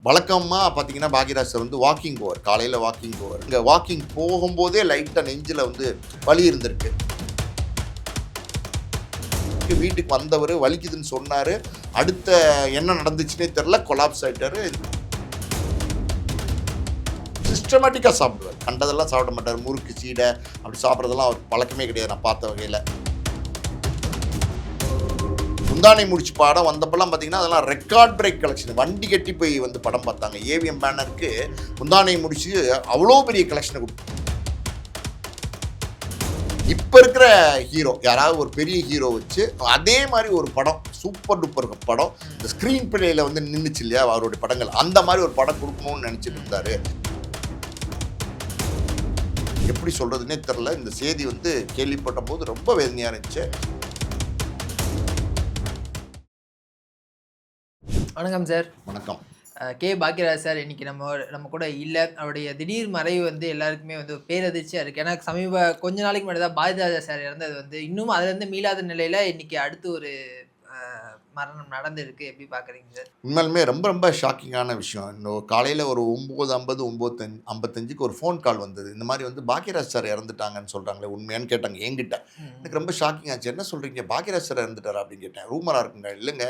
வழக்கமா பார்த்தீங்கன்னா, பாக்யராஜ் சார் வந்து வாக்கிங் போவார். காலையில வாக்கிங் போவார். இங்க வாக்கிங் போகும்போதே லைட்டா நெஞ்சில வந்து வலி இருந்திருக்கு. வீட்டுக்கு வந்தவரு வலிக்குதுன்னு சொன்னாரு. அடுத்த என்ன நடந்துச்சுன்னே தெரியல. கொலாப்ஸ் ஆயிட்டாரு. சிஸ்டமேட்டிக்கா சாப்பிடுவார். கண்டதெல்லாம் சாப்பிட மாட்டாரு. முறுக்கு, சீடை அப்படி சாப்பிடுறதெல்லாம் அவருக்கு பழக்கமே கிடையாது நான் பார்த்த வகையில. முந்தானை முடிச்சு படம் வந்தப்பெல்லாம் பார்த்தீங்கன்னா, அதெல்லாம் ரெக்கார்ட் பிரேக் கலெக்ஷன். வண்டி கட்டி போய் வந்து படம் பார்த்தாங்க. ஏவிஎம் பேனருக்கு முந்தானை முடிச்சு அவ்வளோ பெரிய கலெக்ஷனை குடுத்தாங்க. இப்ப இருக்கிற ஹீரோ யாராவது ஒரு பெரிய ஹீரோ வச்சு அதே மாதிரி ஒரு படம் சூப்பர் டூப்பர் படம் இந்த ஸ்கிரீன் பிளேல வந்து நின்றுச்சு இல்லையா அவருடைய படங்கள் அந்த மாதிரி ஒரு படம் கொடுக்கணும்னு நினைச்சிட்டு இருந்தாரு. எப்படி சொல்றதுன்னே தெரியல. இந்த செய்தி வந்து கேள்விப்பட்ட போது ரொம்ப வேதனையா இருந்துச்சு. வணக்கம் சார். வணக்கம். கே. பாக்யராஜ் சார் இன்னைக்கு நம்ம கூட இல்ல. அவருடைய திடீர் மறைவு வந்து எல்லாருக்குமே வந்து பேரதிர்ச்சியா இருக்கு. ஏன்னா கொஞ்ச நாளைக்கு முன்னாடி தான் பாரதிராஜா சார் இறந்தது வந்து இன்னும் அதுலேருந்து மீளாத நிலையில இன்னைக்கு அடுத்து ஒரு மரணம் நடந்திருக்கு. எப்படி பார்க்குறீங்க சார்? உண்மையிலுமே ரொம்ப ரொம்ப ஷாக்கிங்கான விஷயம். இன்னும் காலையில் ஒரு 9:50 9:55க்கு ஒரு ஃபோன் கால் வந்தது. இந்த மாதிரி வந்து பாக்யராஜ் சார் இறந்துட்டாங்கன்னு சொல்கிறாங்களே உண்மையான்னு கேட்டாங்க என்கிட்ட. எனக்கு ரொம்ப ஷாக்கிங் ஆச்சு. என்ன சொல்கிறீங்க, பாக்யராஜ் சார் இறந்துட்டாரா அப்படின்னு கேட்டேன். ரூமராக இருக்குங்க. இல்லைங்க,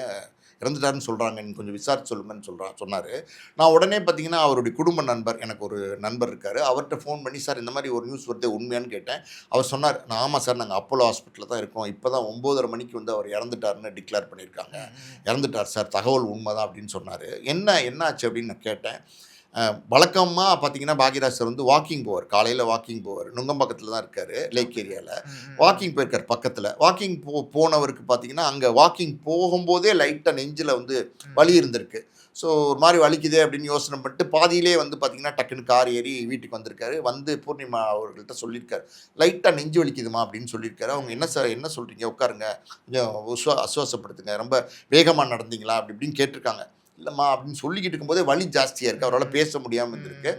இறந்துட்டாருன்னு சொல்கிறாங்க, நீங்கள் கொஞ்சம் விசாரிச்சு சொல்லுங்கன்னு சொன்னார். நான் உடனே பார்த்தீங்கன்னா அவருடைய குடும்ப நண்பர், எனக்கு ஒரு நண்பர் இருக்கார், அவர்கிட்ட ஃபோன் பண்ணி சார் இந்த மாதிரி ஒரு நியூஸ் வருது உண்மையான்னு கேட்டேன். அவர் சொன்னார், நான் ஆமாம் சார், நாங்கள் அப்போலோ ஹாஸ்பிட்டலில் தான் இருக்கோம், இப்போ தான் 9:30 மணிக்கு வந்து அவர் இறந்துட்டாருன்னு டிக்ளேர் பண்ணியிருக்காங்க. இறந்துட்டார் சார், தகவல் உண்மைதான் அப்படின்னு சொன்னார். என்ன ஆச்சு அப்படின்னு நான் கேட்டேன். வழக்கமாக பார்த்தீங்கன்னா பாக்யராஜ் சார் வந்து வாக்கிங் போவார். காலையில் வாக்கிங் போவார். நுங்கம்பாக்கத்தில் தான் இருக்கார், லேக் ஏரியாவில். வாக்கிங் போயிருக்கார் பக்கத்தில். வாக்கிங் போனவருக்கு பார்த்தீங்கன்னா அங்கே வாக்கிங் போகும்போதே லைட்டாக நெஞ்சில் வந்து வலி இருந்திருக்கு. ஸோ ஒரு மாதிரி வலிக்குதே அப்படின்னு யோசனை பண்ணிட்டு பாதியிலே வந்து பார்த்தீங்கன்னா டக்குன்னு கார் ஏறி வீட்டுக்கு வந்திருக்காரு. வந்து பூர்ணிமா அவர்கள்ட்ட சொல்லியிருக்காரு, லைட்டாக நெஞ்சு வலிக்குதுமா அப்படின்னு சொல்லியிருக்காரு. அவங்க என்ன சார் என்ன சொல்கிறீங்க, உட்காருங்க, கொஞ்சம் அசுவாசப்படுத்துங்க, ரொம்ப வேகமாக நடந்தீங்களா அப்படி இப்படின்னு கேட்டிருக்காங்க. இல்லைம்மா அப்படின்னு சொல்லிக்கிட்டு இருக்கும்போதே வலி ஜாஸ்தியாக இருக்குது, அவரால் பேச முடியாமல் இருந்திருக்கு.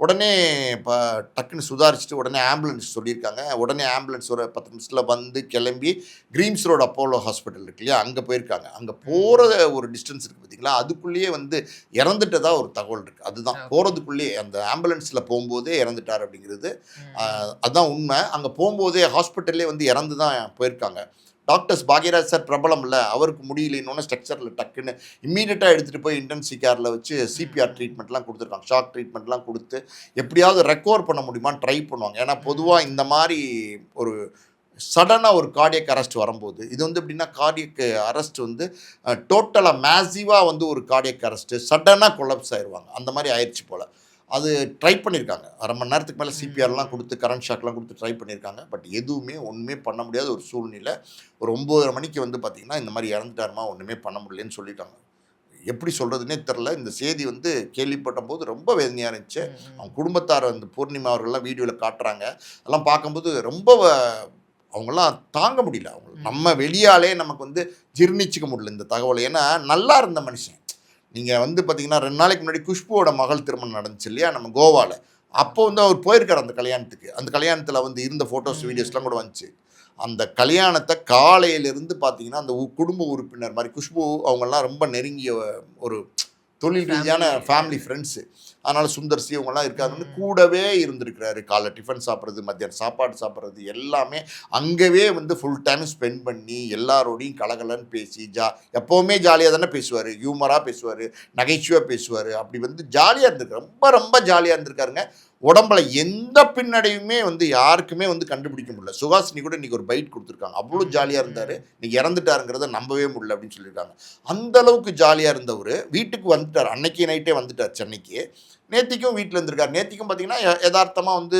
உடனே இப்போ டக்குன்னு சுதாரிச்சுட்டு உடனே ஆம்புலன்ஸ் சொல்லியிருக்காங்க. உடனே ஆம்புலன்ஸ் ஒரு 10 நிமிஷத்தில் வந்து கிளம்பி கிரீம்ஸ் ரோடு அப்போலோ ஹாஸ்பிட்டல் இருக்கு இல்லையா, அங்கே போயிருக்காங்க. அங்கே போகிற ஒரு டிஸ்டன்ஸ் இருக்குது பார்த்தீங்களா, அதுக்குள்ளேயே வந்து இறந்துட்டதா ஒரு தகவல் இருக்குது. அதுதான் போகிறதுக்குள்ளேயே அந்த ஆம்புலன்ஸில் போகும்போதே இறந்துட்டார் அப்படிங்கிறது அதுதான் உண்மை. அங்கே போகும்போதே ஹாஸ்பிட்டல்லே வந்து இறந்து தான் போயிருக்காங்க. டாக்டர்ஸ் பாக்யராஜ் சார் பிரபலம் இல்லை, அவருக்கு முடியலைன்னு ஸ்ட்ரக்சரில் டக்குன்னு இம்மீடியட்டாக எடுத்துகிட்டு போய் இன்டென்சிவ் கேரில் வச்சு சிபிஆர் ட்ரீட்மெண்ட்லாம் கொடுத்துருக்காங்க. ஷாக் ட்ரீட்மெண்ட்லாம் கொடுத்து எப்படியாவது ரெக்கவர் பண்ண முடியுமான்னு ட்ரை பண்ணுவாங்க. ஏன்னா பொதுவாக இந்த மாதிரி ஒரு சடனாக ஒரு கார்டியக் அரெஸ்ட் வரும்போது, இது வந்து எப்படின்னா கார்டியக் அரெஸ்ட் வந்து டோட்டலாக மேசிவாக வந்து ஒரு கார்டியக் அரெஸ்ட்டு சடனாக கொலாப்ஸ் ஆயிடுவாங்க. அந்த மாதிரி ஆயிடுச்சு போல். அது ட்ரை பண்ணியிருக்காங்க. அரை மணி நேரத்துக்கு மேலே சிபிஆர்லாம் கொடுத்து கரண்ட் ஷாக்லாம் கொடுத்து ட்ரை பண்ணியிருக்காங்க. பட் ஒன்றுமே பண்ண முடியாத ஒரு சூழ்நிலை. ஒரு 9:30 மணிக்கு வந்து பார்த்திங்கன்னா இந்த மாதிரி இறந்துட்டாருமா, ஒன்றுமே பண்ண முடியலன்னு சொல்லிட்டாங்க. எப்படி சொல்கிறதுனே தெரில. இந்த செய்தி வந்து கேள்விப்பட்ட போது ரொம்ப வேதனையாக இருந்துச்சு. அவங்க குடும்பத்தார் வந்து பூர்ணிமா அவர்கள்லாம் வீடியோவில் காட்டுறாங்க. அதெல்லாம் பார்க்கும்போது ரொம்ப அவங்களாம் தாங்க முடியல. அவங்க நம்ம வெளியாலே நமக்கு வந்து ஜீர்ணிச்சிக்க முடியல இந்த தகவலை. ஏன்னா நல்லா இருந்த மனுஷன். நீங்கள் வந்து பார்த்தீங்கன்னா 2 நாளைக்கு முன்னாடி குஷ்புவோட மகள் திருமணம் நடந்துச்சு இல்லையா நம்ம கோவாவில். அப்போ வந்து அவர் போயிருக்கார் அந்த கல்யாணத்துக்கு. அந்த கல்யாணத்தில் வந்து இருந்த ஃபோட்டோஸ் வீடியோஸ்லாம் கூட வந்துச்சு. அந்த கல்யாணத்தை காலையிலிருந்து பார்த்தீங்கன்னா அந்த குடும்ப உறுப்பினர் மாதிரி குஷ்பு அவங்கெல்லாம் ரொம்ப நெருங்கிய ஒரு தொழில் ரீதியான ஃபேமிலி ஃப்ரெண்ட்ஸு. அதனால் சுந்தர் சி இவங்கெல்லாம் இருக்காங்கன்னு கூடவே இருந்திருக்கிறாரு. காலைல டிஃபன் சாப்பிட்றது, மத்தியானம் சாப்பாடு சாப்பிட்றது எல்லாமே அங்கேவே வந்து ஃபுல் டைம் ஸ்பெண்ட் பண்ணி எல்லாரோடையும் கலகலன்னு பேசி எப்போவுமே ஜாலியாக தானே பேசுவார், ஹியூமராக பேசுவார், நகைச்சுவையாக பேசுவார். அப்படி வந்து ஜாலியாக இருந்திருக்காரு, ரொம்ப ரொம்ப ஜாலியாக இருந்திருக்காருங்க. உடம்புல எந்த பின்னடையுமே வந்து யாருக்குமே வந்து கண்டுபிடிக்க முடியல. சுஹாசினி கூட இன்றைக்கி ஒரு பைட் கொடுத்துருக்காங்க. அவ்வளோ ஜாலியாக இருந்தார், இன்றைக்கி இறந்துட்டாருங்கிறத நம்பவே முடியல அப்படின்னு சொல்லியிருக்காங்க. அந்த அளவுக்கு ஜாலியாக இருந்தவர் வீட்டுக்கு வந்துட்டார். அன்னைக்கு நைட்டே வந்துட்டார் சென்னைக்கு. நேத்திக்கும் வீட்டில் இருந்திருக்காரு. நேத்திக்கும் பார்த்தீங்கன்னா யதார்த்தமாக வந்து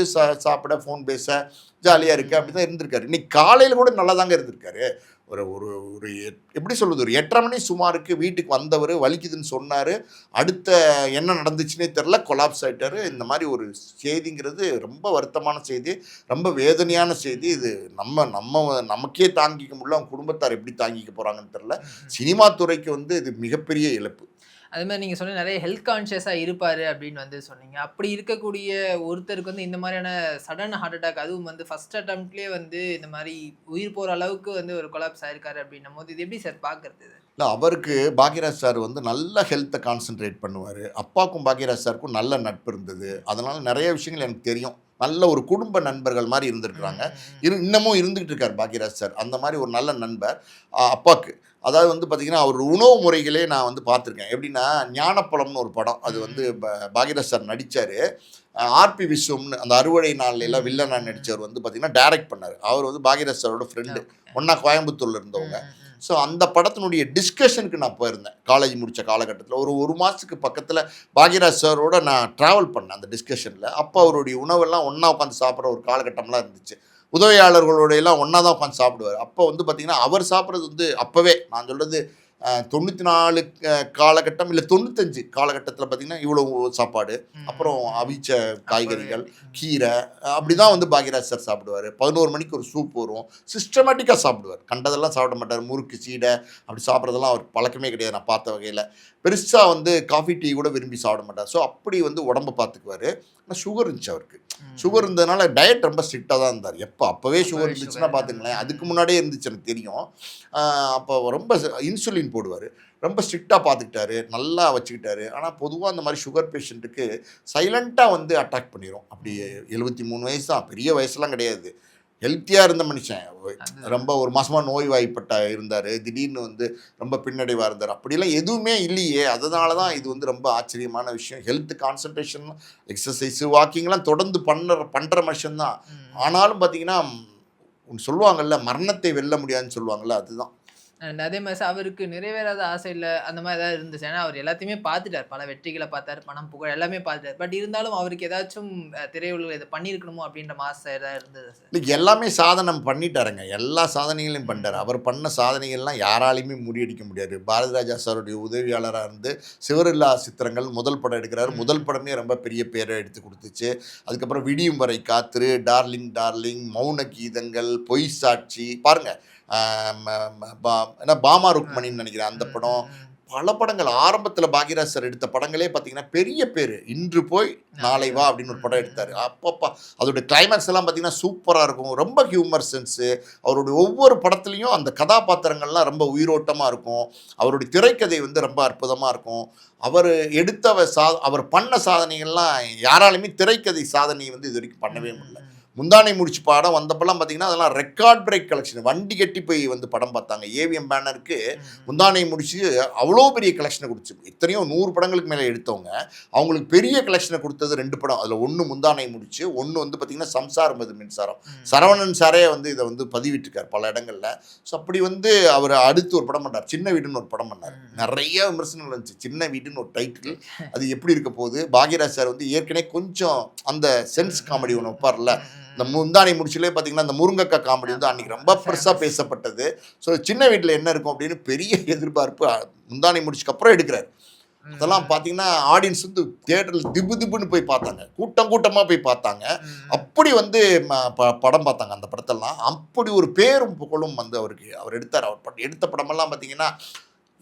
சாப்பிட, ஃபோன் பேச, ஜாலியாக இருக்குது அப்படி தான் இருந்திருக்காரு. இன்றைக்கி காலையில் கூட நல்லா தாங்க இருந்திருக்காரு. ஒரு ஒரு ஒரு எப்படி சொல்கிறது, ஒரு 8:30 மணி சுமாருக்கு வீட்டுக்கு வந்தவர் வலிக்குதுன்னு சொன்னார். அடுத்த என்ன நடந்துச்சுன்னே தெரில, கொலாப்ஸ் ஆகிட்டார். இந்த மாதிரி ஒரு செய்திங்கிறது ரொம்ப வருத்தமான செய்தி, ரொம்ப வேதனையான செய்தி. இது நமக்கே தாங்கிக்க முடியல, அவங்க குடும்பத்தார் எப்படி தாங்கிக்க போகிறாங்கன்னு தெரில. சினிமா துறைக்கு வந்து இது மிகப்பெரிய இழப்பு. அது மாதிரி நீங்க சொன்ன நிறைய ஹெல்த் கான்ஷியஸா இருப்பாரு அப்படின்னு வந்து சொன்னீங்க. அப்படி இருக்கக்கூடிய ஒருத்தருக்கு வந்து இந்த மாதிரியான சடன் ஹார்ட் அட்டாக் அதுவும் வந்து ஃபர்ஸ்ட் அட்டெம்ப்ட்லயே வந்து இந்த மாரி உயிர் போற அளவுக்கு வந்து ஒரு கொலாப்ஸ் ஆயிருக்காரு அப்படின்னும்போது, இது எப்படி சார் பார்க்கறது இது? இல்ல அவருக்கு பாக்யராஜ் சார் வந்து நல்ல ஹெல்த்த கான்சன்ட்ரேட் பண்ணுவாரு. அப்பாவுக்கும் பாக்யராஜ் சாருக்கும் நல்ல நட்பு இருந்தது. அதனால நெறைய விஷயங்கள் எனக்கு தெரியும். நல்ல ஒரு குடும்ப நண்பர்கள் மாரி ம், இருந்திருக்கிறாங்க. ம், ம். இன்னமும் இருந்துகிட்டு இருக்காரு பாக்யராஜ் சார். அந்த மாரி ஒரு நல்ல நண்பர் அப்பாக்கு. அதாவது வந்து பார்த்தீங்கன்னா, அவர் உணவு முறைகளே நான் வந்து பார்த்துருக்கேன். எப்படின்னா, ஞானப்பழம்னு ஒரு படம். அது வந்து ம், பாக்யராஜ் சார் நடிச்சாரு. ஆர்பி விஸ்வம்னு அந்த அறுவடை நாள்லலாம் ம், வில்லனா ம். நடிச்சவர் வந்து பார்த்தீங்கன்னா, டைரக்ட் பண்ணாரு. அவர் வந்து பாக்யராஜ் சாரோட ஃப்ரெண்டு. ஓகே. ஒண்ணா கோயம்புத்தூர்ல இருந்தவங்க. ம், ம், ம். ஸோ அந்த படத்தினுடைய டிஸ்கஷனுக்கு நான் போயிருந்தேன். காலேஜ் முடிச்ச காலகட்டத்தில. ஒரு 1 மாசத்துக்கு பக்கத்தில பாக்யராஜ் சாரோட நான் ட்ராவல் பண்ணேன் அந்த டிஸ்கஷன்ல. அப்போ அவருடைய உணவெல்லாம் ஒண்ணா உட்காந்து சாப்பிடுற ஒரு காலகட்டம்லாம் இருந்துச்சு. உதவியாளர்களோட எல்லாம் ஒண்ணா தான் உட்காந்து சாப்பிடுவாரு. அப்போ வந்து பார்த்தீங்கன்னா, அவர் சாப்பிடுறது வந்து அப்பவே நான் சொல்றது 94 காலகட்டம் இல்ல 95 காலகட்டத்தில பார்த்தீங்கன்னா, இவ்வளவு சாப்பாடு. ம், அப்புறம் ம், ம். அவிச்ச அப்பவே காய்கறிகள், அப்படி. ம். கீரை அப்படிதான் வந்து பாக்யராஜ் சார் சாப்பிடுவாரு. 11 மணிக்கு ஒரு சூப் வரும். சிஸ்டமேட்டிக்கா சாப்பிடுவாரு. கண்டதெல்லாம் சாப்பிட மாட்டாரு. முறுக்கு, சீடை அப்படி சாப்பிடுறதெல்லாம் அவருக்கு பழக்கமே கிடையாது நான் பார்த்த வகையில. பெருசா வந்து காஃபி, டீ கூட விரும்பி சாப்பிட மாட்டார். ஸோ அப்படி வந்து உடம்ப பார்த்துக்குவாரு. ஆனா சுகர் இருந்துச்சு அவருக்கு. சுகர் ம். இருந்ததுனால டயட் ரொம்ப ஸ்ட்ரிக்ட்டா தான் இருந்தார். அப்பவே சுகர் அப்பவே இருந்துச்சுன்னா சுகர். பார்த்துங்களேன். ம், அதுக்கு ம். முன்னாடியே இருந்துச்சு எனக்கு தெரியும். அப்போ ரொம்ப இன்சுலின் போடுவாரு. ரொம்ப ஸ்ட்ரிக்ட்டா பார்த்துக்கிட்டாரு. நல்லா வச்சுக்கிட்டாரு. ஆனா பொதுவா அந்த மாரி சுகர் பேஷண்ட்டுக்கு சைலன்ட்டா வந்து அட்டாக் பண்ணிரும். அப்படி ம். 73 வயசு தான். பெரிய வயசுலாம் கிடையாது. ஹெல்த்தியா இருந்த மனுஷன். அதுதான். ரொம்ப ஒரு மாசமா நோய்வாய்ப்பட்ட இருந்தாரு. திடீர்னு வந்து ரொம்ப பின்னடைவா இருந்தாரு. அப்படிலாம் எதுவுமே இல்லையே! அதனால தான் இது ம். வந்து ரொம்ப ஆச்சரியமான விஷயம். ஹெல்த் கான்சன்ட்ரேஷன், எக்ஸர்சைஸ், வாக்கிங்லாம் தொடர்ந்து பண்ற மனுஷன் தான். ம். ஆனாலும் பார்த்தீங்கன்னா, ஒண்ணு சொல்லுவாங்கல்ல, மரணத்தை வெல்ல முடியாதுன்னு சொல்லுவாங்கல்ல, அதுதான். அண்ட் அதே மாரி அவருக்கு நிறைவேறாத ஆசையில அந்த மாரி ஏதாவது இருந்துச்சா? ஏன்னா அவர் எல்லாத்தையுமே பார்த்துட்டார். பல வெற்றிகள பார்த்தாரு. பணம், புகழ் எல்லாமே பார்த்துட்டார். பட் இருந்தாலும் அவருக்கு ஏதாச்சும் திரையுலகில இத பண்ணியிருக்கணுமோ அப்படின்ற ஆசை ஏதாவது இருந்ததா சார்? இன்னைக்கு எல்லாமே சாதனை பண்ணிட்டாருங்க. எல்லா சாதனைகளையும் பண்ணிட்டாரு. ம். அவர் பண்ண சாதனைகள்லாம் யாராலயுமே முறியடிக்க முடியாது. பாரதிராஜா சாருடைய உதவியாளரா இருந்து, சிவரில்லா சித்திரங்கள் முதல் படம் எடுக்கிறாரு. முதல் ம். படமே ரொம்ப பெரிய பேர எடுத்து குடுத்துச்சு. அதுக்கப்புறம் விடியும் வரை காத்திரு, டார்லிங் டார்லிங், மௌன கீதங்கள், பொய் சாட்சி பாருங்க. அ ம ம பா என்ன பாமா அ. ருக்மணின்னு நெனைக்கிறேன் அந்த ம், படம். ம், ம். பல படங்கள் ஆரம்பத்தில பாக்யராஜ் சார் எடுத்த படங்களே பார்த்தீங்கன்னா, பெரிய பேரு. இன்று போய் நாளை வா நாளைவா. அப்படின்னு ஒரு ம், படம் ம், எடுத்தாரு. ம். அப்பப்பா! அதோட கிளைமாக்ஸ் எல்லாம் பார்த்தீங்கன்னா, சூப்பரா இருக்கும். ரொம்ப ஹியூமர் சென்ஸு. அவருடைய ஒவ்வொரு படத்துலயும் அந்த கதாபாத்திரங்கள்லாம் ரொம்ப உயிரோட்டமா இருக்கும். அவருடைய திரைக்கதை வந்து ரொம்ப அற்புதமா இருக்கும். அவரு அவர் பண்ண சாதனைகள்லாம் யாராலுமே திரைக்கதை சாதனை வந்து இதுவரைக்கும் ம், பண்ணவே ம், முடியல. ம். முந்தானை முடிச்சு படம் வந்தப்பலாம் பார்த்தீங்கன்னா, அதெல்லாம் ரெக்கார்ட் பிரேக் கலெக்ஷன். வண்டி கட்டி போய் வந்து படம் பார்த்தாங்க. ஏவிஎம் பேனருக்கு ம், ம். முந்தானை முடிச்சு அவ்வளோ பெரிய கலெக்ஷன குடுத்துச்சு. எத்தனையோ 100 படங்களுக்கு மேல எடுத்தவங்க. அவங்களுக்கு பெரிய கலெக்ஷன குடுத்தது 2 படம். அதில 1 முந்தானை முடிச்சு, 1 வந்து பார்த்தீங்கன்னா, சம்சாரம் அது மின்சாரம். ம், ம். சரவணன் சாரே வந்து இத வந்து பதிவிட்டுருக்காரு பல இடங்கள்ல. ஸோ அப்படி வந்து அவரு அடுத்து ஒரு படம் பண்ணாரு. சின்ன வீடுன்னு ஒரு படம் பண்ணாரு. ம், ம். நெறைய விமர்சனங்கள் வந்துச்சு. சின்ன வீடுன்னு ஒரு டைட்டில். அது எப்படி இருக்க போகுது? பாக்யராஜ் சார் வந்து ஏற்கனவே கொஞ்சம் அந்த ம், சென்ஸ் ம், காமெடி ஒண்ணு ம், வைப்பார்ல. ம், ம், இந்த ம். முந்தானை முடிச்சிலே பார்த்தீங்கன்னா, இந்த முருங்கக்கா காமெடி வந்து ஆமா, அன்னைக்கு ஆமா. ரொம்ப பெருசா ஃபேமஸ். பேசப்பட்டது. ஸோ சின்ன வீட்ல என்ன இருக்கும் அப்படின்னு பெரிய எதிர்பார்ப்பு முந்தானை முடிச்சுக்கு அப்புறம் எடுக்குறாரு. அதெல்லாம் ம், பார்த்தீங்கன்னா, ஆடியன்ஸ் வந்து தியேட்டர்ல திபு திபுன்னு போய் பார்த்தாங்க. கூட்டம் கூட்டமா போய் பார்த்தாங்க. ம், ம். அப்படி வந்து ம ப படம் பார்த்தாங்க அந்த படத்தெல்லாம். அப்படி ஒரு பேரும் புகழும் வந்து அவருக்கு அவர் எடுத்தாரு. அவர் எடுத்த படமெல்லாம் பார்த்தீங்கன்னா,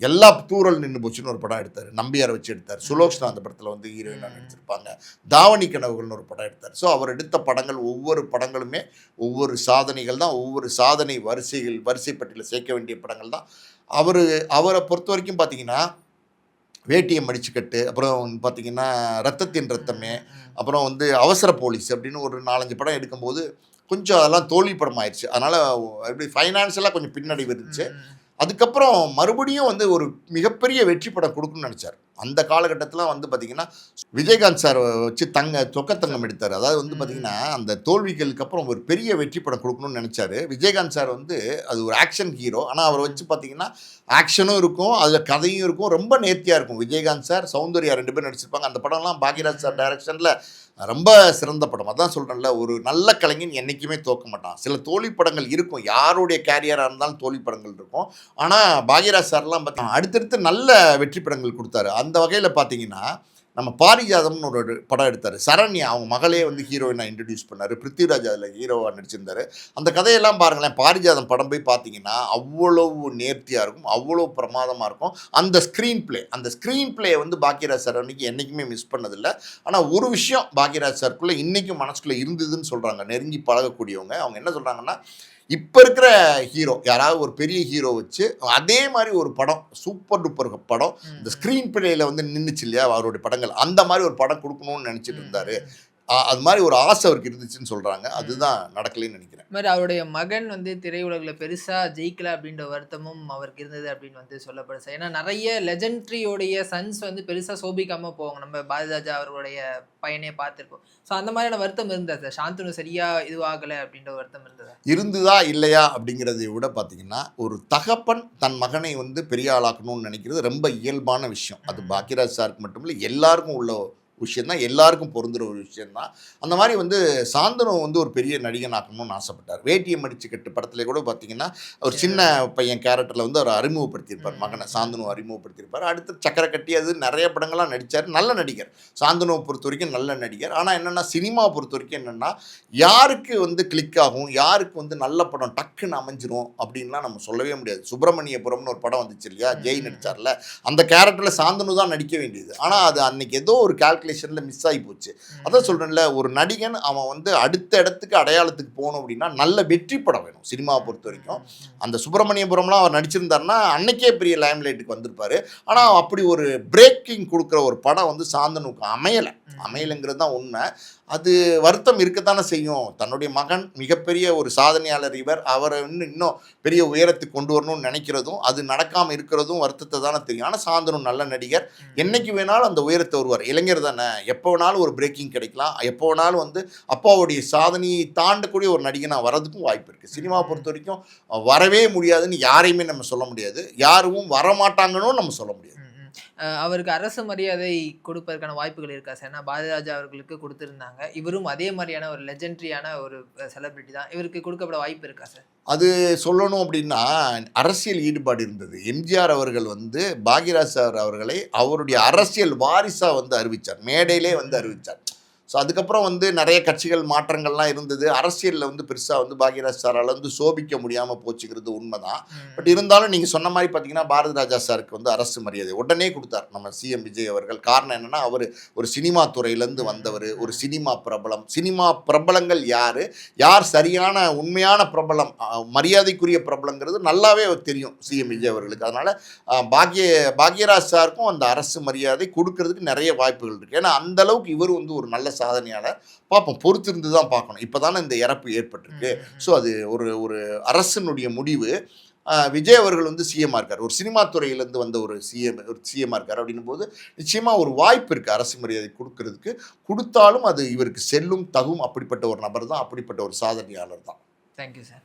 எல்லா தூறல் நின்னு போச்சுன்னு ஒரு படம் எடுத்தாரு. நம்பியார வச்சு எடுத்தாரு. சுலோக்ஷனா ம், அந்த படத்துல வந்து ஹீரோயினா ம். நடிச்சிருப்பாங்க. தாவணி கனவுகள்னு ஒரு படம் எடுத்தாரு. ஸோ அவர் எடுத்த படங்கள் ஒவ்வொரு படங்களுமே ஒவ்வொரு சாதனைகள் தான். ஒவ்வொரு சாதனை வரிசை பட்டியல சேர்க்க வேண்டிய படங்கள் தான். அவரு அவர பொறுத்தவரைக்கும் பார்த்தீங்கன்னா, வேட்டிய மடிச்சு கட்டு, அப்புறம் பார்த்தீங்கன்னா, ரத்தத்தின் ம், ரத்தமே, ம், ம். அப்புறம் வந்து அவசர போலீஸ் அப்படின்னு ஒரு 4, 5 படம் எடுக்கும்போது, கொஞ்சம் அதெல்லாம் தோல்வி படம் ஆயிருச்சு. அதனால எப்படி ஃபைனான்ஷியலா கொஞ்சம் பின்னடைவு இருந்துச்சு. ம், ம். அதுக்கப்புறம் மறுபடியும் வந்து ஒரு மிகப்பெரிய வெற்றி படம் குடுக்கணும்னு நெனச்சாரு. அந்த காலகட்டத்தில வந்து பார்த்தீங்கன்னா, விஜயகாந்த் சார் வச்சு சொக்கத்தங்கம் எடுத்தாரு. அதாவது வந்து ம். பார்த்தீங்கன்னா, அந்த தோல்விகளுக்கு அப்புறம் ஒரு பெரிய வெற்றி படம் குடுக்கணும்னு நெனச்சாரு. விஜயகாந்த் சார் வந்து அது ஒரு ஆக்ஷன் ஹீரோ. ஆனா அவர ம். வச்சு பார்த்தீங்கன்னா, ஆக்ஷனும் இருக்கும், அதில கதையும் இருக்கும். ரொம்ப நேர்த்தியா இருக்கும். விஜயகாந்த் சார், சௌந்தர்யா 2 பேரும் நடிச்சிருப்பாங்க. அந்த படம்லாம் பாக்யராஜ் சார் ம். டைரக்ஷன்ல ரொம்ப சிறந்த படம். அதான் சொல்றேன்ல, ஒரு நல்ல கலைஞன் என்னைக்குமே தோக்க மாட்டான். சில தோல்வி படங்கள் இருக்கும். யாருடைய கேரியரா இருந்தாலும் தோல்வி படங்கள் இருக்கும். ஆனா, பாக்யராஜ் சார்லாம் பார்த்தீங்கன்னா, அடுத்தடுத்து நல்ல வெற்றி படங்கள் குடுத்தாரு. அந்த வகையில பார்த்தீங்கன்னா, நம்ம பாரிஜாதம்னு ஒரு படம் எடுத்தார். சரண்யா அவங்க மகளே வந்து ஹீரோயினா இன்ட்ரடியூஸ் பண்ணார். பிருத்திவிராஜ் அதில் ஹீரோவாக நடிச்சிருந்தார். அந்த கதையெல்லாம் பாருங்களேன். பாரிஜாதம் படம் போய் பார்த்தீங்கன்னா அவ்வளவு நேர்த்தியாக இருக்கும், அவ்வளோ பிரமாதமாக இருக்கும். அந்த ஸ்க்ரீன் பிளே வந்து பாக்யராஜ் சார் அன்னைக்கு என்றைக்குமே மிஸ் பண்ணதில்லை. ஆனால் ஒரு விஷயம் பாக்யராஜ் சாருக்குள்ளே இன்றைக்கும் மனசுக்குள்ளே இருந்ததுன்னு சொல்கிறாங்க நெருங்கி பழகக்கூடியவங்க. அவங்க என்ன சொல்கிறாங்கன்னா, இப்போ இருக்கிற ஹீரோ யாராவது ஒரு பெரிய ஹீரோ வச்சு அதே மாதிரி ஒரு படம், சூப்பர் டூப்பர் படம், இந்த ஸ்க்ரீன் பிளேயில் வந்து நின்றுச்சு இல்லையா அவருடைய படங்கள், அந்த மாதிரி ஒரு படம் கொடுக்கணும்னு நினச்சிட்டு இருந்தார். அது மாதிரி ஒரு ஆசை அவருக்கு இருந்துச்சுன்னு சொல்கிறாங்க. அதுதான் நடக்கலைன்னு நினைக்கிறேன். இது மாதிரி அவருடைய மகன் வந்து திரையுலகில் பெருசாக ஜெயிக்கல அப்படின்ற வருத்தமும் அவருக்கு இருந்தது அப்படின்னு வந்து சொல்லப்படுது சார். ஏன்னா நிறைய லெஜெண்ட்ரியோடைய சன்ஸ் வந்து பெருசாக சோபிக்காமல் போவாங்க. நம்ம பாரதிராஜா அவர்களுடைய பையனே பார்த்துருப்போம். ஸோ அந்த மாதிரியான வருத்தம் இருந்தா சார்? சாந்தனு சரியாக இதுவாகலை அப்படின்ற வருத்தம் இருந்ததா இல்லையா அப்படிங்கிறதை விட பார்த்தீங்கன்னா, ஒரு தகப்பன் தன் மகனை வந்து பெரிய ஆளாக்கணும்னு நினைக்கிறது ரொம்ப இயல்பான விஷயம். அது பாக்யராஜ் சாருக்கு மட்டும் இல்லை, எல்லாருக்கும் உள்ள விஷயம் தான், எல்லாருக்கும் பொருந்துகிற ஒரு விஷயந்தான். அந்த மாதிரி வந்து சாந்தனு வந்து ஒரு பெரிய நடிகன் ஆக்கணும்னு ஆசைப்பட்டார். வேட்டியை மடிச்சு கட்டு படத்துல கூட பார்த்தீங்கன்னா ஒரு சின்ன பையன் கேரக்டரில் வந்து அவர் அறிமுகப்படுத்தியிருப்பார், மகனை சாந்தனு அறிமுகப்படுத்தியிருப்பார். அடுத்து சக்கரை கட்டி அது நிறைய படங்கள்லாம் நடித்தார். நல்ல நடிகர். சாந்தனுவை பொறுத்த வரைக்கும் நல்ல நடிகர். ஆனால் என்னென்னா சினிமா பொறுத்த வரைக்கும் என்னென்னா யாருக்கு வந்து கிளிக் ஆகும், யாருக்கு வந்து நல்ல படம் டக்குன்னு அமைஞ்சிரும் அப்படின்லாம் நம்ம சொல்லவே முடியாது. சுப்பிரமணியபுரம்னு ஒரு படம் வந்துச்சு இல்லையா, ஜெய் நடித்தார்ல, அந்த கேரக்டரில் சாந்தனு தான் நடிக்க வேண்டியது. ஆனால் அது அன்னைக்கு ஏதோ ஒரு மிஸ் ஆகி போச்சு. அதான் சொல்றேன்ல, ஒரு நடிகன் அவன் வந்து அடுத்த இடத்துக்கு அடையாளத்துக்கு போகணும் அப்படின்னா நல்ல வெற்றி படம் வேணும் சினிமாவை பொறுத்த வரைக்கும். அந்த சுப்பிரமணியபுரம்லாம் அவர் நடிச்சிருந்தாருன்னா அன்னைக்கே பெரிய லைம்லைட்டுக்கு வந்திருப்பாரு. ஆனால் அப்படி ஒரு பிரேக்கிங் கொடுக்குற ஒரு படம் வந்து சாந்தனுக்கு அமையலைங்கிறது தான் உண்மை. அது வருத்தம் இருக்கத்தானே செய்யும். தன்னுடைய மகன் மிகப்பெரிய ஒரு சாதனையாளர், அவரை இன்னும் பெரிய உயரத்துக்கு கொண்டு வரணும்னு நினைக்கிறதும் அது நடக்காமல் இருக்கிறதும் வருத்தத்தை தானே தெரியும். ஆனால் சாந்தனு நல்ல நடிகர், என்னைக்கு வேணாலும் அந்த உயரத்தை வருவார். இளைஞர் தானே, எப்போ வேணாலும் ஒரு பிரேக்கிங் கிடைக்கலாம், எப்போ வேணாலும் வந்து அப்பாவுடைய சாதனையை தாண்டக்கூடிய ஒரு நடிகனாக வரதுக்கும் வாய்ப்பு இருக்குது. சினிமாவை பொறுத்த வரைக்கும் வரவே முடியாதுன்னு யாரையுமே நம்ம சொல்ல முடியாது, யாரும் வரமாட்டாங்கன்னு நம்ம சொல்ல முடியாது. அவருக்கு அரசு மரியாதை கொடுப்பதற்கான வாய்ப்புகள் இருக்கா சார்? ஏன்னா பாரதிராஜா அவர்களுக்கு கொடுத்துருந்தாங்க, இவரும் அதே மாதிரியான ஒரு லெஜெண்டரியான ஒரு செலிபிரிட்டி தான், இவருக்கு கொடுக்கப்பட வாய்ப்பு இருக்கா சார்? அது சொல்லணும் அப்படின்னா அரசியல் ஈடுபாடு இருந்தது. எம்ஜிஆர் அவர்கள் வந்து பாக்யராஜ் சார் அவர்களை அவருடைய அரசியல் வாரிசாக வந்து அறிவித்தார், மேடையிலே வந்து அறிவித்தார். ஸோ அதுக்கப்புறம் வந்து நிறைய கட்சிகள் மாற்றங்கள்லாம் இருந்தது. அரசியலில் வந்து பெருசாக வந்து பாக்யராஜ் சாரால் வந்து சோபிக்க முடியாமல் போச்சுக்கிறது உண்மைதான். பட் இருந்தாலும் நீங்கள் சொன்ன மாதிரி பார்த்தீங்கன்னா பாரதிராஜா சாருக்கு வந்து அரசு மரியாதை உடனே கொடுத்தார் நம்ம சிஎம் விஜய் அவர்கள். காரணம் என்னென்னா, அவர் ஒரு சினிமா துறையிலேருந்து வந்தவர், ஒரு சினிமா பிரபலம். சினிமா பிரபலங்கள் யார் சரியான உண்மையான பிரபலம், மரியாதைக்குரிய பிரபலங்கிறது நல்லாவே தெரியும் சிஎம் விஜய் அவர்களுக்கு. அதனால் பாக்யராஜ் சாருக்கும் அந்த அரசு மரியாதை கொடுக்கறதுக்கு நிறைய வாய்ப்புகள் இருக்குது. ஏன்னா அந்தளவுக்கு இவர் வந்து ஒரு நல்ல சாதனையாளர். பார்ப்போம், பொறுத்திருந்து தான் பார்க்கணும். இப்போ தானே இந்த இறப்பு ஏற்பட்டிருக்கு. ஸோ அது ஒரு அரசினுடைய முடிவு. விஜய் அவர்கள் வந்து சிஎம்மாக இருக்கார், ஒரு சினிமா துறையிலேருந்து வந்த ஒரு சிஎம்மாக இருக்கார். அப்படின்னும் போது நிச்சயமாக ஒரு வாய்ப்பு இருக்குது அரசு மரியாதை கொடுக்கறதுக்கு. கொடுத்தாலும் அது இவருக்கு செல்லும் தகும் அப்படிப்பட்ட ஒரு நபர் தான், அப்படிப்பட்ட ஒரு சாதனையாளர் தான். Thank you sir.